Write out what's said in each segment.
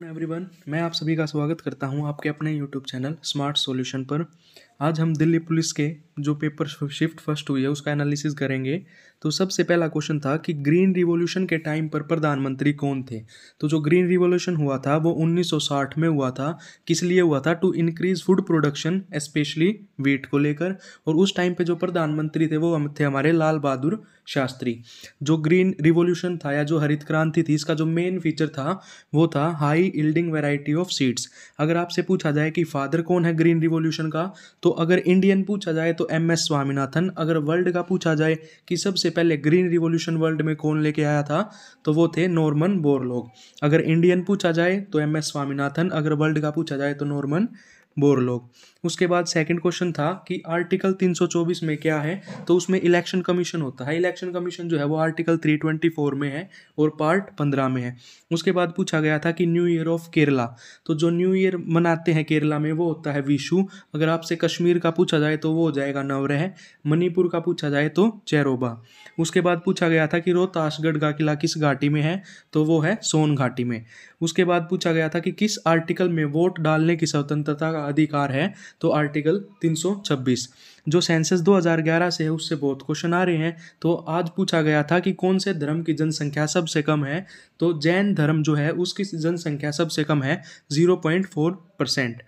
Everyone, मैं आप सभी का स्वागत करता हूं आपके अपने यूट्यूब चैनल स्मार्ट सॉल्यूशन पर। आज हम दिल्ली पुलिस के जो पेपर शिफ्ट फर्स्ट हुई है उसका एनालिसिस करेंगे। तो सबसे पहला क्वेश्चन था कि ग्रीन रिवॉल्यूशन के टाइम पर प्रधानमंत्री कौन थे। तो जो ग्रीन रिवॉल्यूशन हुआ था वो 1960 में हुआ था। किस लिए हुआ था? To increase food production specially wheat को लेकर। और उस टाइम पे जो प्रधानमंत्री थे वो हम थे हमारे लाल बहादुर शास्त्री। जो ग्रीन रिवॉल्यूशन था या जो हरित क्रांति थी, इसका जो मेन फीचर था वो था high yielding variety of seeds. अगर आपसे पूछा जाए कि फादर कौन है ग्रीन रिवॉल्यूशन का, तो अगर इंडियन पूछा जाए तो एम.एस. स्वामीनाथन। अगर वर्ल्ड का पूछा जाए कि सबसे पहले ग्रीन रिवॉल्यूशन वर्ल्ड में कौन लेके आया था, तो वो थे नॉर्मन बोरलॉग। अगर इंडियन पूछा जाए तो एम.एस. स्वामीनाथन, अगर वर्ल्ड का पूछा जाए तो नॉर्मन बोरलॉग। उसके बाद सेकंड क्वेश्चन था कि आर्टिकल 324 में क्या है, तो उसमें इलेक्शन कमीशन होता है। इलेक्शन कमीशन जो है वो आर्टिकल 324 में है और पार्ट 15 में है। उसके बाद पूछा गया था कि न्यू ईयर ऑफ केरला, तो जो न्यू ईयर मनाते हैं केरला में वो होता है विशु। अगर आपसे कश्मीर का पूछा जाए तो वो हो जाएगा नवरेह। मणिपुर का पूछा जाए तो चेरोबा। उसके बाद पूछा गया था कि रोहतासगढ़ का किला किस घाटी में है, तो वो है सोन घाटी में। उसके बाद पूछा गया था कि किस आर्टिकल में वोट डालने की स्वतंत्रता का अधिकार है, तो आर्टिकल 326। जो सेंसस 2011 से है उससे बहुत क्वेश्चन आ रहे हैं। तो आज पूछा गया था कि कौन से धर्म की जनसंख्या सबसे कम है, तो जैन धर्म जो है उसकी जनसंख्या सबसे कम है 0.4%।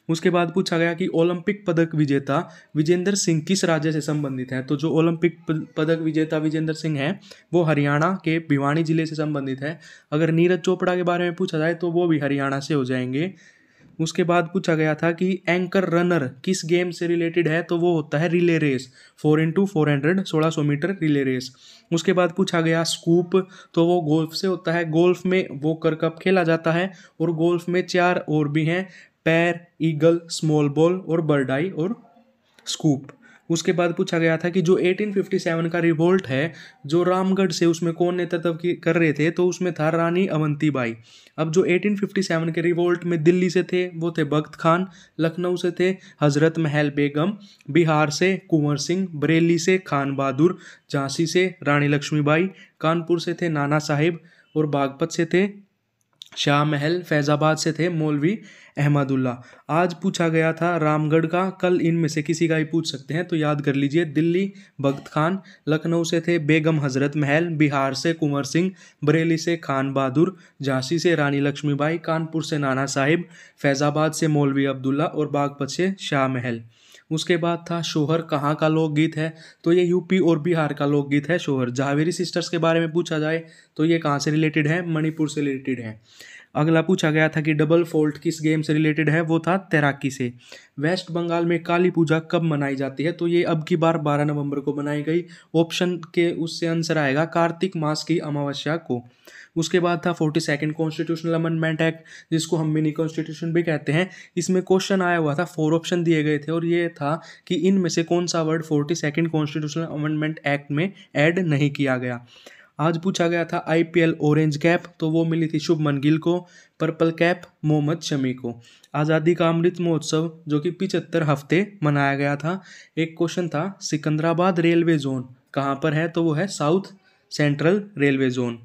उसके बाद पूछा गया कि ओलंपिक पदक विजेता विजेंद्र सिंह किस राज्य से संबंधित है। तो जो ओलंपिक पदक विजेता विजेंद्र सिंह है वो हरियाणा के भिवानी जिले से संबंधित है। अगर नीरज चोपड़ा के बारे में पूछा जाए तो वो भी हरियाणा से हो जाएंगे। उसके बाद पूछा गया था कि एंकर रनर किस गेम से रिलेटेड है, तो वो होता है relay race. 4x400 1600 metre relay race. उसके बाद पूछा गया स्कूप, तो वो गोल्फ से होता है। गोल्फ में वोकर कप खेला जाता है और गोल्फ में 4 और भी हैं, पैर, ईगल, स्मॉल बॉल और बर्ड आई और स्कूप। उसके बाद पूछा गया था कि जो 1857 का रिवोल्ट है जो रामगढ़ से, उसमें कौन नेतृत्व कर रहे थे, तो उसमें था रानी अवंतीबाई। अब जो 1857 के रिवोल्ट में दिल्ली से थे वो थे बख्त खान, लखनऊ से थे हजरत महल बेगम, बिहार से कुंवर सिंह, बरेली से खान बहादुर, झांसी से रानी लक्ष्मीबाई, कानपुर से थे नाना साहिब और बागपत से थे शाह महल, फैजाबाद से थे मौलवी अहमदुल्ला। आज पूछा गया था रामगढ़ का, कल इनमें से किसी का ही पूछ सकते हैं, तो याद कर लीजिए। दिल्ली बख्त खान, लखनऊ से थे बेगम हजरत महल, बिहार से कुंवर सिंह, बरेली से खान बहादुर, झांसी से रानी लक्ष्मीबाई, कानपुर से नाना साहिब, फैजाबाद से मौलवी अब्दुल्ला और बागपत से शाह महल। उसके बाद था शोहर कहाँ का लोकगीत है, तो ये यूपी और बिहार का लोकगीत है शोहर। जहावेरी सिस्टर्स के बारे में पूछा जाए तो ये कहाँ से रिलेटेड है, मणिपुर से रिलेटेड है। अगला पूछा गया था कि डबल फोल्ट किस गेम से रिलेटेड है, वो था तैराकी से। वेस्ट बंगाल में काली पूजा कब मनाई जाती है, तो ये अब की बार 12 नवंबर को मनाई गई। ऑप्शन के उससे आंसर आएगा कार्तिक मास की अमावस्या को। उसके बाद था 42nd कॉन्स्टिट्यूशनल अमेंडमेंट एक्ट, जिसको हम मिनी कॉन्स्टिट्यूशन भी कहते हैं। इसमें क्वेश्चन आया हुआ था, 4 ऑप्शन दिए गए थे और ये था कि इनमें से कौन सा word 42nd constitutional amendment act में ऐड नहीं किया गया। आज पूछा गया था आईपीएल ऑरेंज कैप, तो वो मिली थी शुभमन गिल को। पर्पल कैप मोहम्मद शमी को। आज़ादी का अमृत महोत्सव जो कि 75 हफ्ते मनाया गया था। एक क्वेश्चन था सिकंदराबाद रेलवे जोन कहाँ पर है, तो वो है साउथ सेंट्रल रेलवे जोन।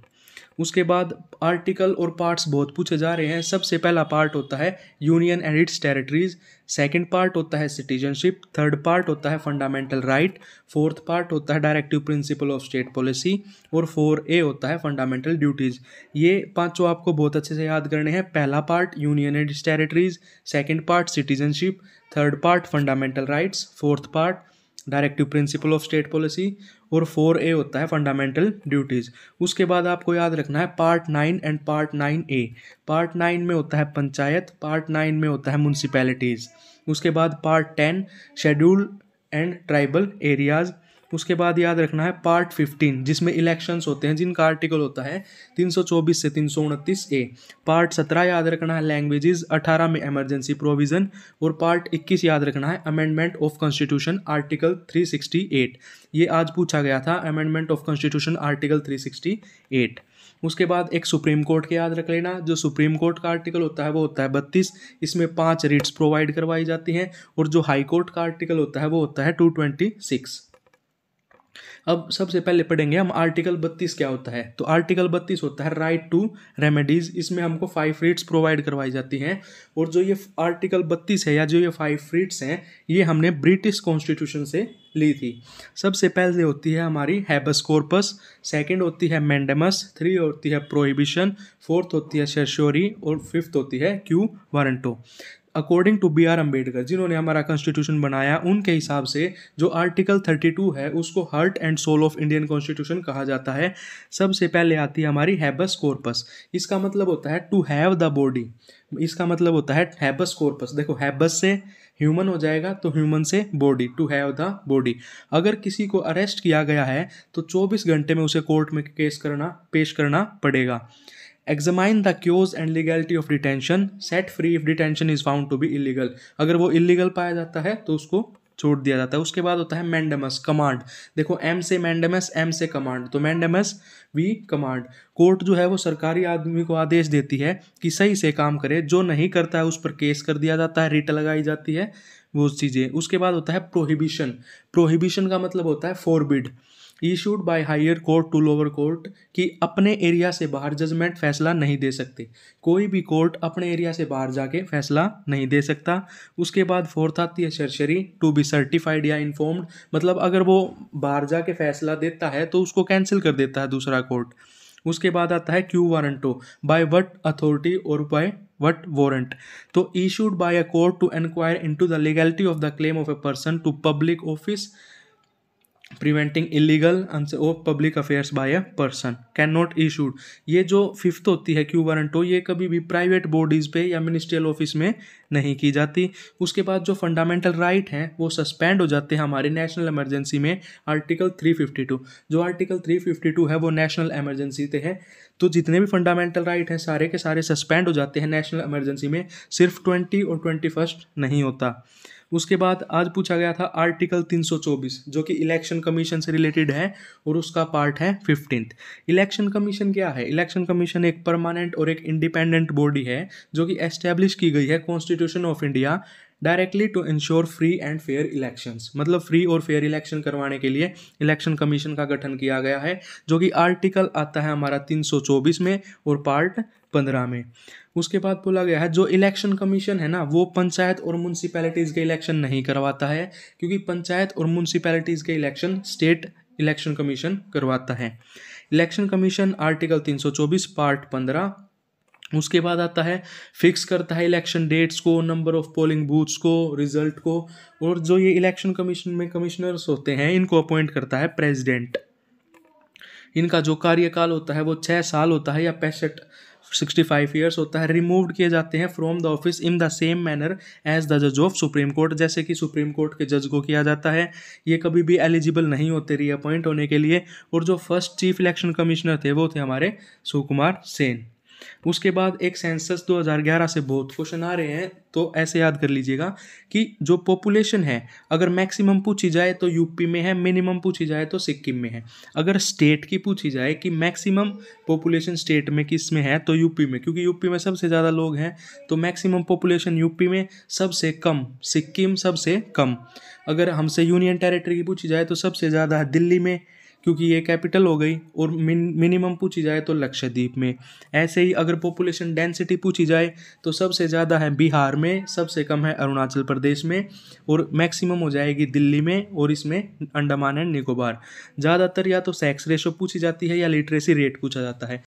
उसके बाद आर्टिकल और पार्ट्स बहुत पूछे जा रहे हैं। सबसे पहला पार्ट होता है union and it's territories, second part होता है सिटीजनशिप, थर्ड पार्ट होता है फंडामेंटल राइट, फोर्थ पार्ट होता है directive principle of state policy और 4A होता है फंडामेंटल ड्यूटीज। ये पांचों आपको बहुत अच्छे से याद करने हैं। पहला part union and it's territories, second part citizenship, third part fundamental rights, fourth part directive principle of state policy और 4A होता है फंडामेंटल ड्यूटीज़। उसके बाद आपको याद रखना है part 9 and part 9A। Part 9 में होता है पंचायत, पार्ट 9 में होता है म्यूनसिपैलिटीज़। उसके बाद part 10 schedule and tribal areas. उसके बाद याद रखना है पार्ट 15 जिसमें इलेक्शंस होते हैं, जिनका आर्टिकल होता है 324 से 329A। पार्ट 17 याद रखना है लैंग्वेजेस, 18 में इमरजेंसी प्रोविजन और पार्ट 21 याद रखना है अमेंडमेंट ऑफ कॉन्स्टिट्यूशन आर्टिकल 368। ये आज पूछा गया था अमेंडमेंट ऑफ कॉन्स्टिट्यूशन आर्टिकल 368। उसके बाद एक सुप्रीम कोर्ट के याद रख लेना। जो सुप्रीम कोर्ट का आर्टिकल होता है वो होता है 32। इसमें 5 रिट्स प्रोवाइड करवाई जाती हैं। और जो हाई कोर्ट का आर्टिकल होता है वो होता है 226। अब सबसे पहले पढ़ेंगे हम आर्टिकल 32 क्या होता है। तो आर्टिकल 32 होता है राइट टू रेमेडीज। इसमें हमको 5 रीट्स प्रोवाइड करवाई जाती हैं। और जो ये आर्टिकल 32 है या जो ये 5 रीट्स हैं, ये हमने ब्रिटिश कॉन्स्टिट्यूशन से ली थी। सबसे पहले होती है हमारी हैबस कॉर्पस, सेकंड होती है मैंडेमस, 3 होती है प्रोहिबिशन, 4th होती है सर्श्योरी और 5th होती है quo warranto. According to B.R. Ambedkar, जिन्होंने हमारा कॉन्स्टिट्यूशन बनाया, उनके हिसाब से जो आर्टिकल 32 है उसको heart and soul of Indian constitution कहा जाता है। सबसे पहले आती है हमारी हैबस कॉर्पस। इसका मतलब होता है टू हैव द बॉडी। इसका मतलब होता है हैबस कॉर्पस। देखो, हैबस से ह्यूमन हो जाएगा तो ह्यूमन से body, to have the body. अगर किसी को अरेस्ट किया गया है तो 24 घंटे में उसे कोर्ट में पेश करना पड़ेगा। Examine the cause and legality of detention, set free if detention is found to be illegal। अगर वो इलीगल पाया जाता है तो उसको छोड़ दिया जाता है। उसके बाद होता है मैंडेमस, कमांड। देखो, एम से मैंडेमस, एम से कमांड, तो मैंडेमस वी कमांड। कोर्ट जो है वो सरकारी आदमी को आदेश देती है कि सही से काम करे, जो नहीं करता है उस पर केस कर दिया जाता है, रिट लगाई जाती है, वो चीज़ें। उसके बाद होता है प्रोहिबिशन। प्रोहिबिशन का मतलब होता है forbid, issued by higher court to lower court, कि अपने एरिया से बाहर जजमेंट फैसला नहीं दे सकते। कोई भी कोर्ट अपने एरिया से बाहर जाके फैसला नहीं दे सकता। उसके बाद 4th आती है सर्शरी, टू बी सर्टिफाइड या इन्फॉर्म्ड, मतलब अगर वो बाहर जाके फैसला देता है तो उसको कैंसिल कर देता है दूसरा कोर्ट। उसके बाद आता है quo warranto, by what authority और बाय वट वारंट। तो issued by a court to inquire into the legality of the claim of a person to public office preventing illegal of public affairs by a person, can not issued. ये जो 5th होती है quo warranto, ये कभी भी private bodies पे या ministerial office में नहीं की जाती। उसके बाद जो फंडामेंटल राइट हैं वो सस्पेंड हो जाते हैं हमारे नेशनल इमरजेंसी में, आर्टिकल 352। जो आर्टिकल 352 है वो नेशनल इमरजेंसी पे है। तो जितने भी फंडामेंटल राइट हैं सारे के सारे सस्पेंड हो जाते हैं नेशनल इमरजेंसी में, सिर्फ 20 और 21 नहीं होता। उसके बाद आज पूछा गया था आर्टिकल 324, जो कि इलेक्शन कमीशन से रिलेटेड है और उसका पार्ट है 15th। इलेक्शन कमीशन क्या है? इलेक्शन कमीशन एक परमानेंट और एक इंडिपेंडेंट बॉडी है जो कि एस्टेब्लिश की गई है constitution of India directly to ensure free and fair elections. मतलब फ्री और फेयर इलेक्शन करवाने के लिए इलेक्शन कमीशन का गठन किया गया है, जो कि आर्टिकल आता है हमारा 324 में और पार्ट 15 में। उसके बाद बोला गया है जो इलेक्शन कमीशन है ना, वो पंचायत और म्यूनसिपैलिटीज़ के इलेक्शन नहीं करवाता है, क्योंकि पंचायत और म्यूनसिपैलिटीज़ के इलेक्शन स्टेट इलेक्शन कमीशन करवाता है। Election commission article 324 part 15। उसके बाद आता है फिक्स करता है इलेक्शन डेट्स को, नंबर ऑफ पोलिंग बूथ्स को, रिजल्ट को। और जो ये इलेक्शन कमीशन में कमिश्नर्स होते हैं इनको अपॉइंट करता है प्रेसिडेंट। इनका जो कार्यकाल होता है वो 6 साल होता है या 65 ईयर्स होता है। रिमूव्ड किए जाते हैं from the office in the same manner as the जज ऑफ सुप्रीम कोर्ट, जैसे कि सुप्रीम कोर्ट के जज को किया जाता है। ये कभी भी एलिजिबल नहीं होते रीअपॉइंट होने के लिए। और जो फर्स्ट चीफ इलेक्शन कमिश्नर थे वो थे हमारे सुकुमार सेन। उसके बाद एक सेंसस 2011 से बहुत क्वेश्चन आ रहे हैं, तो ऐसे याद कर लीजिएगा कि जो पॉपुलेशन है अगर मैक्सिमम पूछी जाए तो यूपी में है, मिनिमम पूछी जाए तो सिक्किम में है। अगर स्टेट की पूछी जाए कि मैक्सिमम पॉपुलेशन स्टेट में किस में है तो यूपी में, क्योंकि यूपी में सबसे ज़्यादा लोग हैं। तो मैक्सिमम पॉपुलेशन यूपी में, सबसे कम सिक्किम, सबसे कम। अगर हमसे यूनियन टेरिटरी की पूछी जाए तो सबसे ज़्यादा है दिल्ली में, क्योंकि ये कैपिटल हो गई। और मिनिमम पूछी जाए तो लक्षद्वीप में। ऐसे ही अगर पॉपुलेशन डेंसिटी पूछी जाए तो सबसे ज़्यादा है बिहार में, सबसे कम है अरुणाचल प्रदेश में, और मैक्सिमम हो जाएगी दिल्ली में और इसमें अंडमान एंड निकोबार। ज़्यादातर या तो सेक्स रेशो पूछी जाती है या लिटरेसी रेट पूछा जाता है।